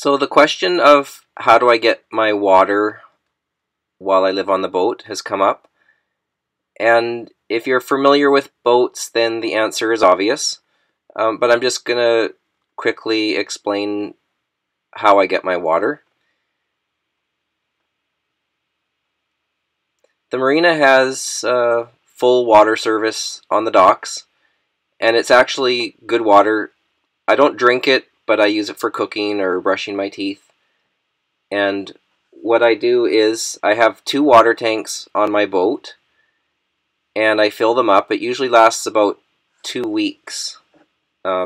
So the question of how do I get my water while I live on the boat has come up. And if you're familiar with boats, then the answer is obvious. But I'm just going to quickly explain how I get my water. The marina has full water service on the docks, and it's actually good water. I don't drink it, but I use it for cooking or brushing my teeth. And what I do is I have 2 water tanks on my boat, and I fill them up. It usually lasts about 2 weeks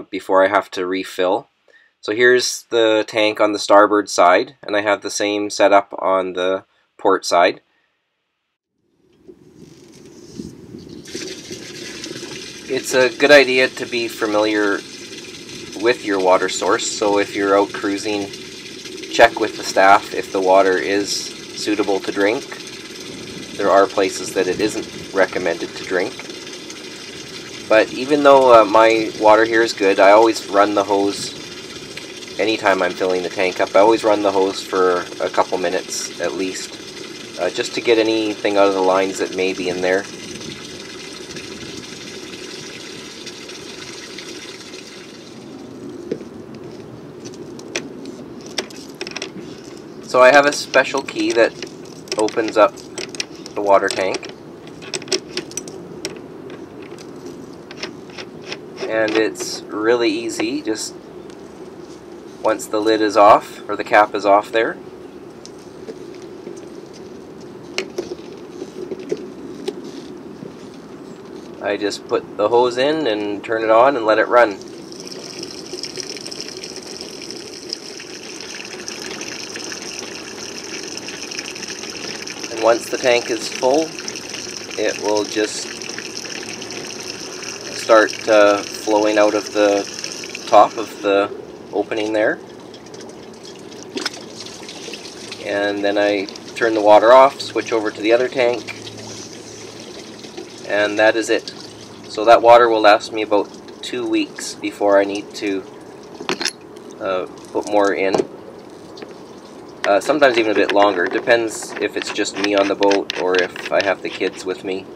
before I have to refill. So here's the tank on the starboard side, and I have the same setup on the port side. It's a good idea to be familiar with your water source, so if you're out cruising, check with the staff if the water is suitable to drink. There are places that it isn't recommended to drink. But even though my water here is good, I always run the hose anytime I'm filling the tank up. I always run the hose for a couple minutes at least, just to get anything out of the lines that may be in there. So I have a special key that opens up the water tank, and it's really easy. Just once the lid is off, or the cap is off there, I just put the hose in and turn it on and let it run. And once the tank is full, it will just start flowing out of the top of the opening there. And then I turn the water off, switch over to the other tank, and that is it. So that water will last me about 2 weeks before I need to put more in. Sometimes even a bit longer. Depends if it's just me on the boat or if I have the kids with me.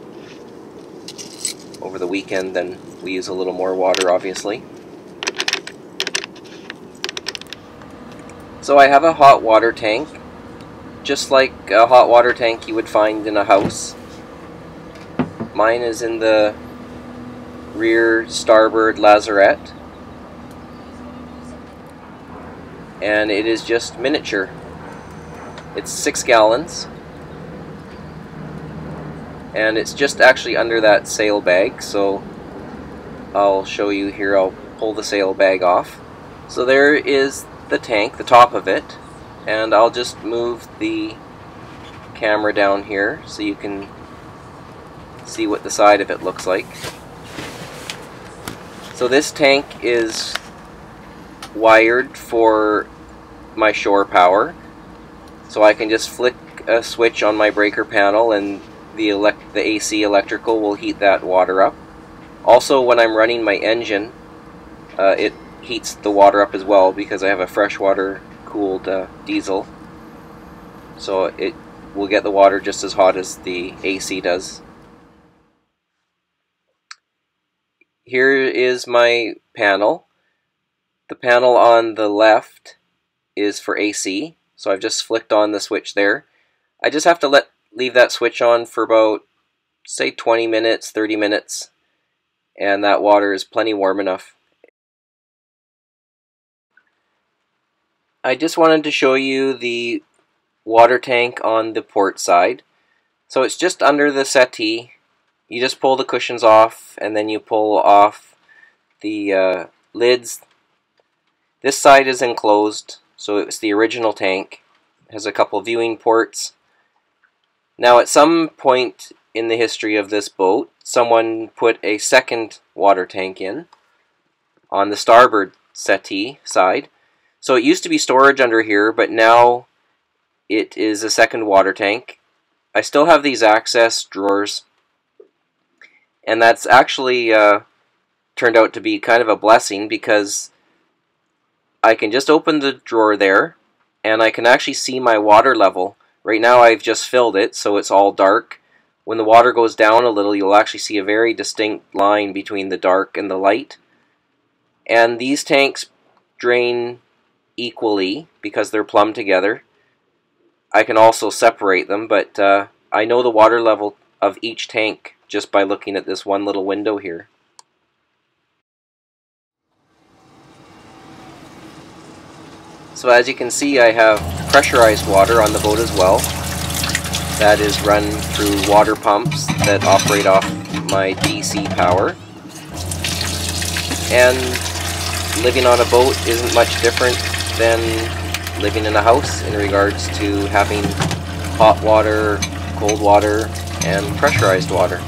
Over the weekend, then we use a little more water, obviously. So I have a hot water tank, just like a hot water tank you would find in a house. Mine is in the rear starboard lazarette, and it is just miniature. It's 6 gallons, and it's just actually under that sail bag, so I'll show you here. I'll pull the sail bag off. So there is the tank, the top of it, and I'll just move the camera down here so you can see what the side of it looks like. So this tank is wired for my shore power, so I can just flick a switch on my breaker panel and the AC electrical will heat that water up. Also, when I'm running my engine, it heats the water up as well because I have a freshwater cooled diesel, so it will get the water just as hot as the AC does. Here is my panel. The panel on the left is for AC, so I've just flicked on the switch there. I just have to leave that switch on for about, say, 20 minutes, 30 minutes, and that water is plenty warm enough. I just wanted to show you the water tank on the port side. So it's just under the settee. You just pull the cushions off, and then you pull off the lids. This side is enclosed, so it's the original tank. It has a couple viewing ports. Now, at some point in the history of this boat, someone put a second water tank in on the starboard settee side. So it used to be storage under here, but now it is a second water tank. I still have these access drawers, and that's actually turned out to be kind of a blessing because I can just open the drawer there, and I can actually see my water level. Right now I've just filled it, so it's all dark. When the water goes down a little, you'll actually see a very distinct line between the dark and the light. And these tanks drain equally because they're plumbed together. I can also separate them, but I know the water level of each tank just by looking at this one little window here. So as you can see, I have pressurized water on the boat as well. That is run through water pumps that operate off my DC power. And living on a boat isn't much different than living in a house in regards to having hot water, cold water, and pressurized water.